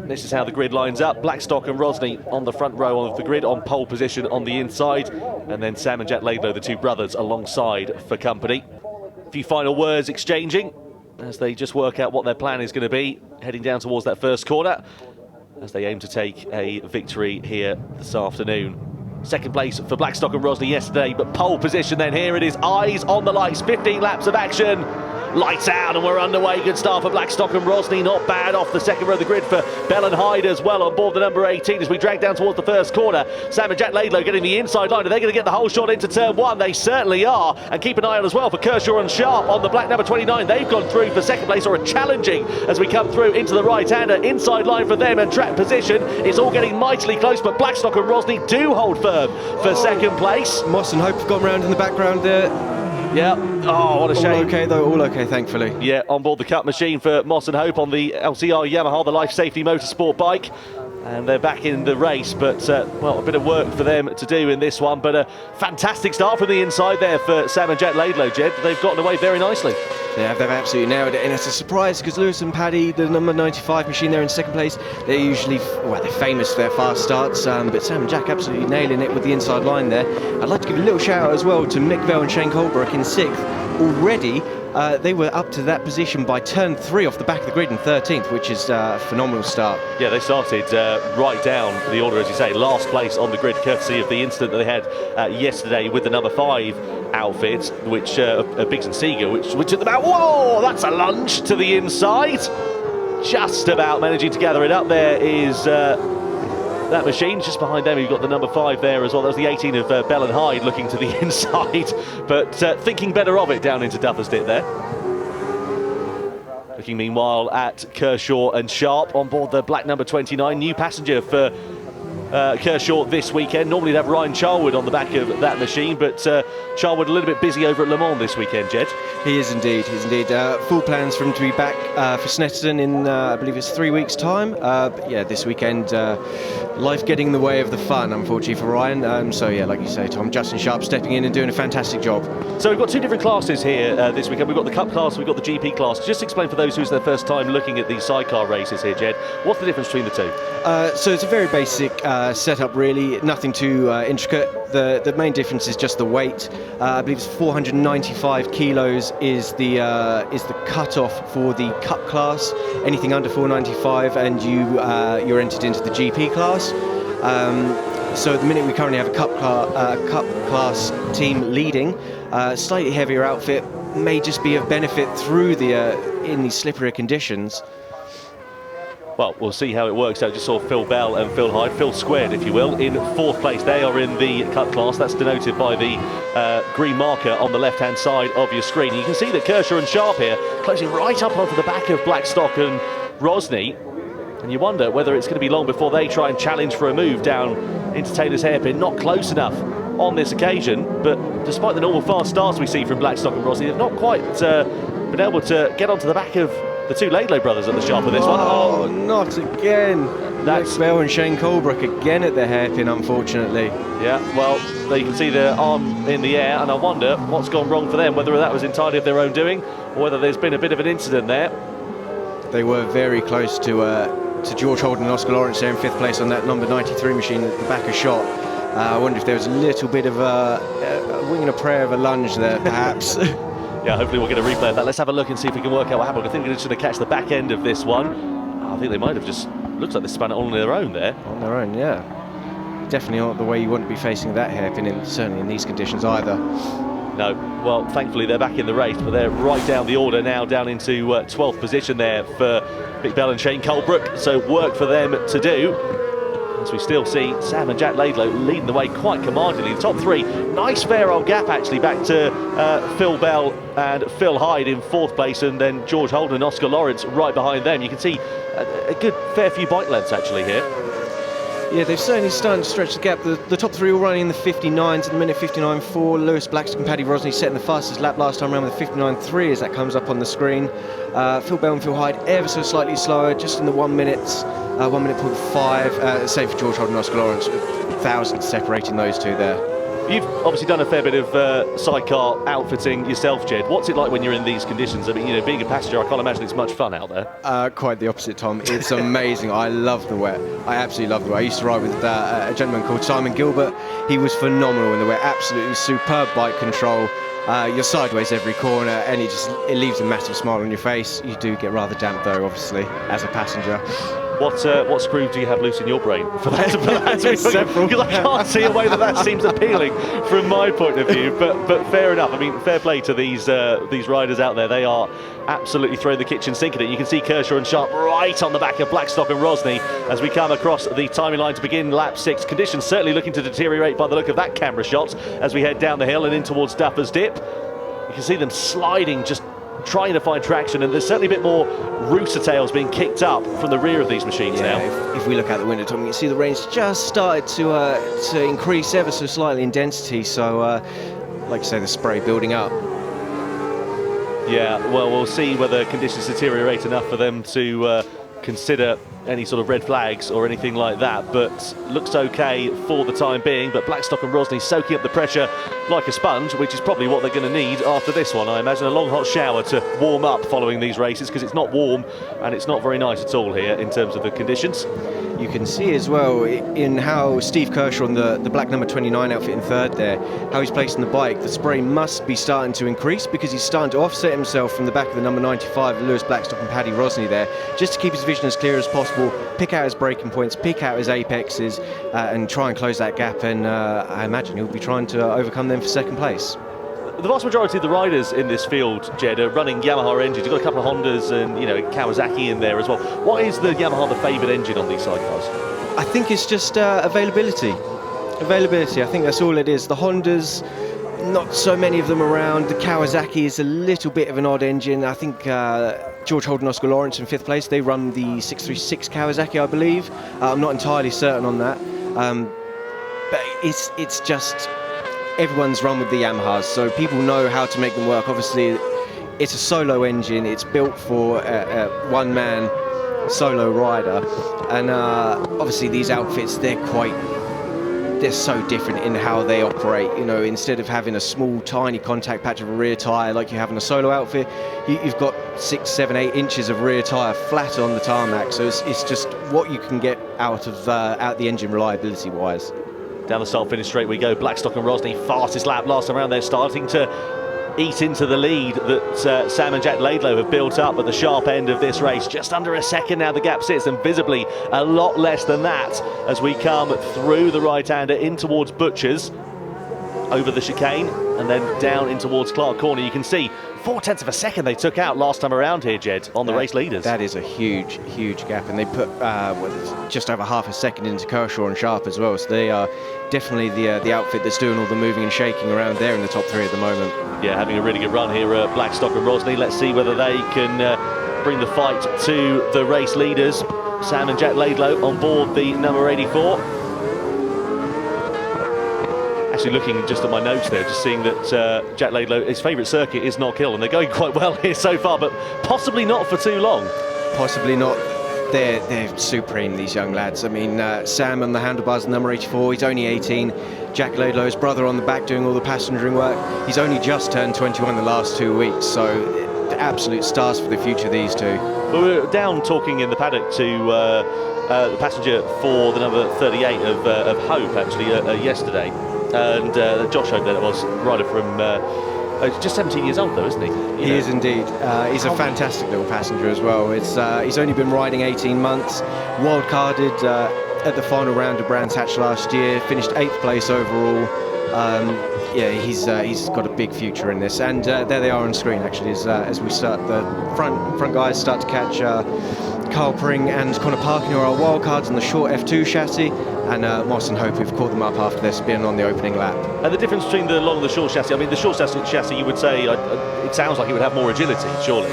This is how the grid lines up. Blackstock and Rosny on the front row of the grid on pole position on the inside, and then Sam and Jack Laidlow, the two brothers, alongside for company. A few final words exchanging as they just work out what their plan is going to be, heading down towards that first corner as they aim to take a victory here this afternoon. Second place for Blackstock and Rosny yesterday, but pole position then. Here it is, eyes on the lights, 15 laps of action. Lights out and we're underway. Good start for Blackstock and Rosny. Not bad off the second row of the grid for Bell and Hyde as well on board the number 18 as we drag down towards the first corner. Sam and Jack Laidlow getting the inside line. Are they going to get the whole shot into turn one? They certainly are. And keep an eye on as well for Kershaw and Sharp on the black number 29. They've gone through for second place, or are challenging as we come through into the right-hander. Inside line for them and track position. It's all getting mightily close, but Blackstock and Rosny do hold firm for second place. Moss and Hope have gone round in the background there. Yeah. Oh, what a shame. All okay though, all okay, thankfully. Yeah, on board the Cup machine for Moss and Hope on the LCR Yamaha, the Life Safety Motorsport bike. And they're back in the race, but, well, a bit of work for them to do in this one. But a fantastic start from the inside there for Sam and Jack Laidlow, Jed. They've gotten away very nicely. They've absolutely nailed it, and it's a surprise because Lewis and Paddy, the number 95 machine, there in second place. They're usually, well, they're famous for their fast starts, but Sam and Jack absolutely nailing it with the inside line there. I'd like to give a little shout out as well to Mick Bell and Shane Colebrook in sixth. Already, they were up to that position by turn 3 off the back of the grid in 13th, which is a phenomenal start. Yeah, they started right down the order, as you say, last place on the grid, courtesy of the incident that they had yesterday with the number 5 outfit, which Biggs and Seeger, which took them out. Whoa, that's a lunge to the inside. Just about managing to gather it up. There is that machine just behind them. You've got the number 5 there as well. That was the 18 of Bell and Hyde looking to the inside, but thinking better of it down into Dufferstit there. Looking meanwhile at Kershaw and Sharp on board the black number 29. New passenger for Kershaw this weekend. Normally they'd have Ryan Charwood on the back of that machine, but Charwood a little bit busy over at Le Mans this weekend, Jed. He is indeed, full plans for him to be back for Snetterton in, I believe it's 3 weeks' time. But yeah, this weekend, life getting in the way of the fun, unfortunately, for Ryan. So yeah, like you say, Tom, Justin Sharp stepping in and doing a fantastic job. So we've got two different classes here this weekend. We've got the Cup class, we've got the GP class. Just explain for those who's their first time looking at these sidecar races here, Jed, what's the difference between the two? So it's a very basic setup, really, nothing too intricate. The main difference is just the weight. I believe it's 495 kilos is the cut-off for the Cup class. Anything under 495 and you're entered into the GP class. So at the minute we currently have a Cup class team leading. Slightly heavier outfit, may just be of benefit through in these slipperier conditions. Well, we'll see how it works out. Just saw Phil Bell and Phil Hyde, Phil squared, if you will, in 4th place. They are in the Cup class. That's denoted by the green marker on the left-hand side of your screen. You can see that Kershaw and Sharp here closing right up onto the back of Blackstock and Rosny. And you wonder whether it's going to be long before they try and challenge for a move down into Taylor's hairpin. Not close enough on this occasion, but despite the normal fast starts we see from Blackstock and Rosny, they've not quite been able to get onto the back of the two Laidlow brothers at the sharp of this one. Oh, not again. That's Bell and Shane Colebrook again at the hairpin, unfortunately. Yeah, well, you can see their arm in the air, and I wonder what's gone wrong for them, whether that was entirely of their own doing, or whether there's been a bit of an incident there. They were very close to George Holden and Oscar Lawrence there in 5th place on that number 93 machine at the back of shot. I wonder if there was a little bit of a wing and a prayer of a lunge there, perhaps. Yeah, hopefully we'll get a replay of that. Let's have a look and see if we can work out what happened. I think we're just going to catch the back end of this one. I think they might have just, looks like they spun it all on their own there. On their own, yeah. Definitely not the way you want to be facing that hairpin, certainly in these conditions either. No, well, thankfully they're back in the race, but they're right down the order now, down into 12th position there for Mick Bell and Shane Colebrook. So work for them to do. As we still see Sam and Jack Laidlow leading the way quite commandingly. The top 3, nice fair old gap actually back to Phil Bell and Phil Hyde in 4th place, and then George Holden and Oscar Lawrence right behind them. You can see a good fair few bike lengths actually here. Yeah, they've certainly started to stretch the gap. The top 3 all running in the 59s at the minute. 59.4, Lewis Blackstock and Paddy Rosny setting the fastest lap last time around with 59.3 as that comes up on the screen. Phil Bell and Phil Hyde ever so slightly slower, just in the 1 minute, 1 minute 0.5. Save for George Holden and Oscar Lawrence, thousands separating those two there. You've obviously done a fair bit of sidecar outfitting yourself, Jed. What's it like when you're in these conditions? I mean, you know, being a passenger, I can't imagine it's much fun out there. Quite the opposite, Tom. It's amazing. I love the wet. I absolutely love the wet. I used to ride with a gentleman called Simon Gilbert. He was phenomenal in the wet. Absolutely superb bike control. You're sideways every corner, and it leaves a massive smile on your face. You do get rather damp, though, obviously, as a passenger. What screw do you have loose in your brain for that to be Several. Because I can't see a way that seems appealing from my point of view. But fair enough. I mean, fair play to these riders out there. They are absolutely throwing the kitchen sink at it. You can see Kershaw and Sharp right on the back of Blackstock and Rosny as we come across the timing line to begin lap 6. Conditions certainly looking to deteriorate by the look of that camera shot as we head down the hill and in towards Duffer's Dip. You can see them sliding, just trying to find traction, and there's certainly a bit more rooster tails being kicked up from the rear of these machines now. If we look out the window, Tom, you can see the rain's just started to increase ever so slightly in density, so like you say, the spray building up. Yeah, well, we'll see whether conditions deteriorate enough for them to consider any sort of red flags or anything like that, but looks okay for the time being. But Blackstock and Rosny soaking up the pressure like a sponge, which is probably what they're going to need after this one. I imagine a long hot shower to warm up following these races, because it's not warm and it's not very nice at all here in terms of the conditions. You can see as well in how Steve Kershaw on the black number 29 outfit in third there, how he's placing the bike. The spray must be starting to increase because he's starting to offset himself from the back of the number 95, Lewis Blackstock and Paddy Rosny there, just to keep his vision as clear as possible, pick out his braking points, pick out his apexes, and try and close that gap. And I imagine he'll be trying to overcome them for second place. The vast majority of the riders in this field, Jed, are running Yamaha engines. You've got a couple of Hondas and, you know, Kawasaki in there as well. Why is the Yamaha the favoured engine on these sidecars? I think it's just availability. Availability, I think that's all it is. The Hondas, not so many of them around. The Kawasaki is a little bit of an odd engine. I think George Holden, Oscar Lawrence in 5th place, they run the 636 Kawasaki, I believe. I'm not entirely certain on that. But it's just... everyone's run with the Yamahas, so people know how to make them work. Obviously, it's a solo engine. It's built for a one-man solo rider, and obviously these outfits, they're so different in how they operate. You know, instead of having a small, tiny contact patch of a rear tyre like you have in a solo outfit, you've got 6, 7, 8 inches of rear tyre flat on the tarmac. So it's just what you can get out the engine reliability-wise. Down the start-finish straight we go. Blackstock and Rosny, fastest lap last time around. They're starting to eat into the lead that Sam and Jack Laidlow have built up at the sharp end of this race. Just under a second now the gap sits, and visibly a lot less than that as we come through the right-hander in towards Butchers, over the chicane, and then down in towards Clark Corner. You can see 0.4 of a second they took out last time around here, Jed, on the race leaders. That is a huge, huge gap, and they put just over half a second into Kershaw and Sharp as well, so they are definitely the outfit that's doing all the moving and shaking around there in the top 3 at the moment. Yeah, having a really good run here at Blackstock and Rosny. Let's see whether they can bring the fight to the race leaders. Sam and Jack Laidlow on board the number 84. Actually looking just at my notes there, just seeing that Jack Laidlow, his favourite circuit is Knockhill, and they're going quite well here so far, but possibly not for too long. Possibly not. They're supreme, these young lads. I mean, Sam on the handlebars, number 84, he's only 18. Jack Laidlow's brother on the back doing all the passengering work. He's only just turned 21 the last 2 weeks, so the absolute stars for the future, these two. Well, we were down talking in the paddock to the passenger for the number 38 of Hope, actually, yesterday. And Josh Hope, that was rider from just 17 years old, though, isn't he? He is indeed. He's a fantastic little passenger as well. He's only been riding 18 months, wild-carded at the final round of Brands Hatch last year, finished 8th place overall. Yeah, he's got a big future in this, and there they are on screen actually as we start. The front guys start to catch Carl Pring and Connor Parkin, who are our wildcards on the short F2 chassis, and Moss and Hope, who've caught them up after their spin on the opening lap. And the difference between the long and the short chassis, I mean, the short chassis you would say, it sounds like it would have more agility, surely.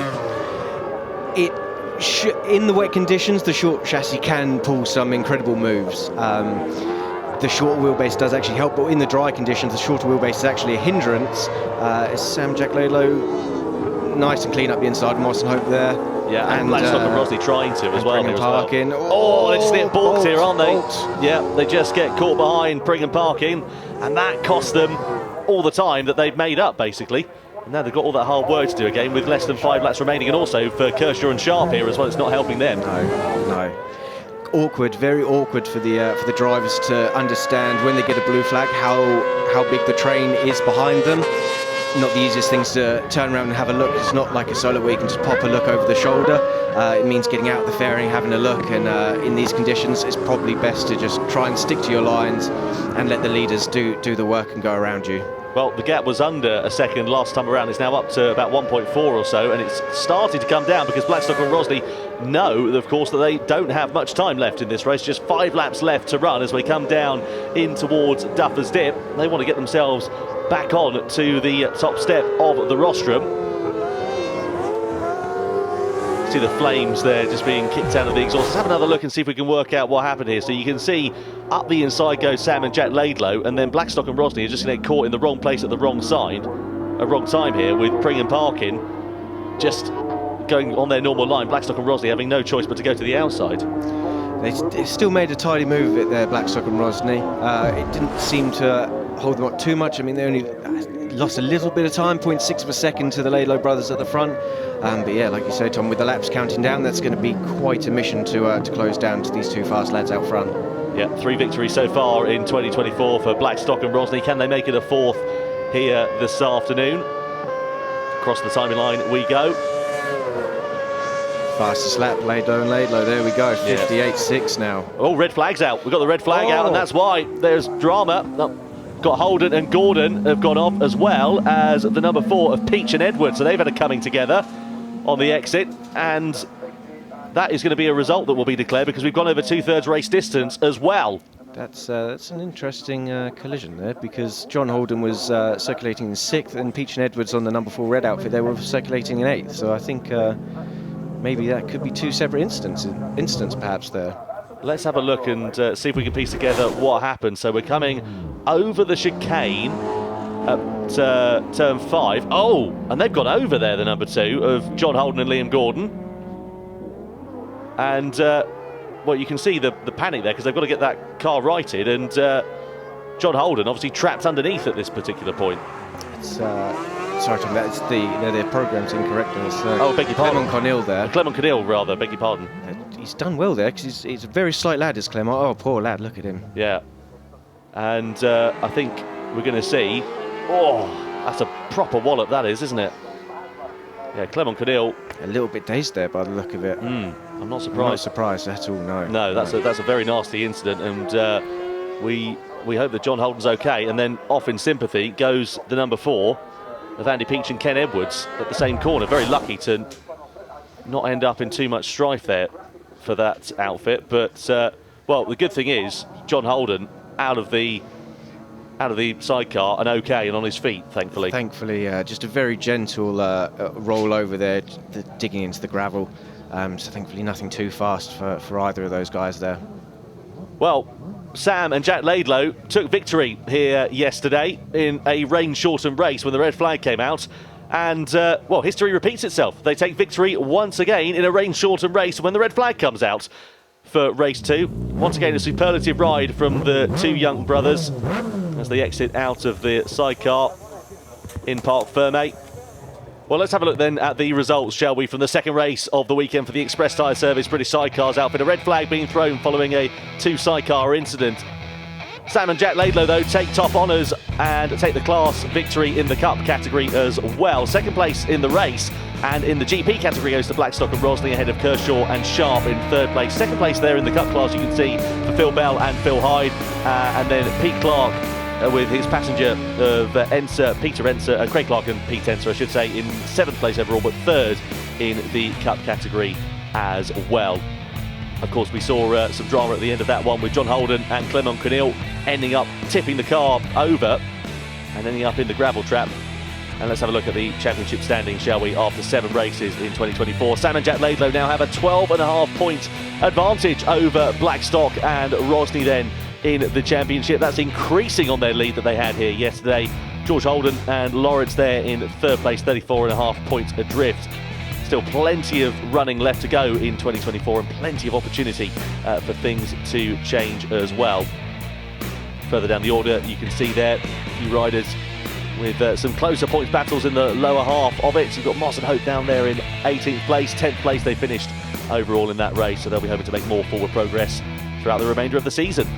In the wet conditions, the short chassis can pull some incredible moves. The short wheelbase does actually help, but in the dry conditions, the shorter wheelbase is actually a hindrance. Sam Jack Laidlow, nice and clean up the inside, Moss and Hope there. Yeah, and Blackstock and Rosny trying to as well. Pring and Parkin. Oh, they just get balked here, aren't they? Yeah, they just get caught behind Pring and Parkin, and that cost them all the time that they've made up, basically. And now they've got all that hard work to do again with less than 5 laps remaining, and also for Kershaw and Sharp here as well, it's not helping them. No. Awkward, very awkward for the drivers to understand when they get a blue flag how big the train is behind them. Not the easiest things to turn around and have a look. It's not like a solo where you can just pop a look over the shoulder. It means getting out of the fairing, having a look, and in these conditions it's probably best to just try and stick to your lines and let the leaders do the work and go around you. Well, the gap was under a second last time around. It's now up to about 1.4 or so, and it's started to come down because Blackstock and Rosny know, of course, that they don't have much time left in this race. Just 5 laps left to run as we come down in towards Duffer's Dip. They want to get themselves back on to the top step of the rostrum. See the flames there just being kicked out of the exhaust. Let's have another look and see if we can work out what happened here. So you can see up the inside go Sam and Jack Laidlow, and then Blackstock and Rosny are just going to get caught in the wrong place at the wrong time here, with Pring and Parkin just going on their normal line. Blackstock and Rosny having no choice but to go to the outside. They still made a tidy move of it there, Blackstock and Rosny. It didn't seem to hold them up too much. I mean, they only lost a little bit of time, 0.6 of a second to the Laidlow brothers at the front. But yeah, like you say, Tom, with the laps counting down, that's going to be quite a mission to close down to these 2 fast lads out front. Yeah, 3 victories so far in 2024 for Blackstock and Rosny. Can they make it a 4th here this afternoon? Across the timing line we go. Fastest lap, Laidlow and Laidlow. There we go, 58.6 now. Oh, red flag's out. We've got the red flag out, and that's why there's drama. Got Holden and Gordon have gone off, as well as the number 4 of Peach and Edwards. So they've had a coming together on the exit, and that is going to be a result that will be declared because we've gone over 2/3 race distance as well. That's an interesting collision there, because John Holden was circulating in 6th, and Peach and Edwards on the number 4 red outfit, they were circulating in 8th. So I think maybe that could be 2 separate incidents perhaps there. Let's have a look and see if we can piece together what happened. So we're coming over the chicane at turn 5. Oh, and they've got over there, the number 2 of John Holden and Liam Gordon. And, well, you can see the panic there because they've got to get that car righted. And John Holden obviously trapped underneath at this particular point. It's, sorry, Tom, that's their program's incorrectness. Oh, beg your pardon. Clement Cornell there. Clement Cornell, rather, beg your pardon. He's done well there because he's a very slight lad, is Clement. Oh, poor lad, look at him. Yeah. And I think we're going to see... Oh, that's a proper wallop, that is, isn't it? Yeah, Clement Cornell. A little bit dazed there by the look of it. I'm not surprised. I'm not surprised at all, no. No, that's a very nasty incident, and we hope that John Holden's okay. And then off in sympathy goes the number 4 of Andy Peach and Ken Edwards at the same corner. Very lucky to not end up in too much strife there for that outfit. But, well, the good thing is John Holden out of the sidecar and okay and on his feet, thankfully. Thankfully, just a very gentle roll over there, digging into the gravel. So thankfully nothing too fast for either of those guys there. Well, Sam and Jack Laidlow took victory here yesterday in a rain-shortened race when the red flag came out. And, well, history repeats itself. They take victory once again in a rain-shortened race when the red flag comes out for race 2. Once again, a superlative ride from the 2 young brothers as they exit out of the sidecar in Parc Fermé. Well, let's have a look then at the results, shall we, from the second race of the weekend for the Express Tyre Service British Sidecars outfit. A red flag being thrown following a 2 sidecar incident. Sam and Jack Laidlow, though, take top honours and take the class victory in the Cup category as well. Second place in the race, and in the GP category goes to Blackstock and Rosny ahead of Kershaw and Sharp in 3rd place. Second place there in the Cup class, you can see, for Phil Bell and Phil Hyde. And then Pete Clark with his passenger of Craig Clark and Pete Enser, I should say, in 7th place overall, but 3rd in the Cup category as well. Of course, we saw some drama at the end of that one with John Holden and Clement Cornell ending up tipping the car over and ending up in the gravel trap. And let's have a look at the championship standings, shall we, after 7 races in 2024. Sam and Jack Laidlow now have a 12.5 point advantage over Blackstock and Rosny then in the championship. That's increasing on their lead that they had here yesterday. George Holden and Lawrence there in 3rd place, 34.5 points adrift. Still still plenty of running left to go in 2024 and plenty of opportunity for things to change as well. Further down the order, you can see there a few riders with some closer points battles in the lower half of it. So you've got Moss and Hope down there in 18th place, 10th place they finished overall in that race, so they'll be hoping to make more forward progress throughout the remainder of the season.